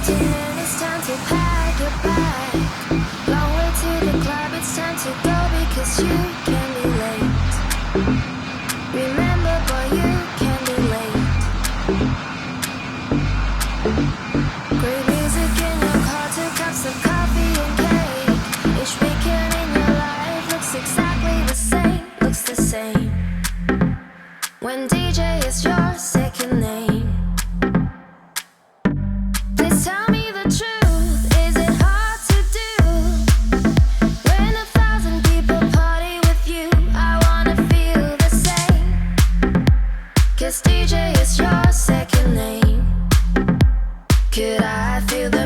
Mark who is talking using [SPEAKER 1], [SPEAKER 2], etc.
[SPEAKER 1] afternoon, it's time to pack your bag. Long way to the club, it's time to go because you can be late. Remember, boy, you can be late. Great music in your car, 2 cups of coffee and cake. Each weekend in your life looks exactly the same, looks the same. When DJ is your second name. Please tell me the truth, is it hard to do? When 1,000 people party with you, I wanna feel the same. 'Cause DJ is your second name. Could I feel the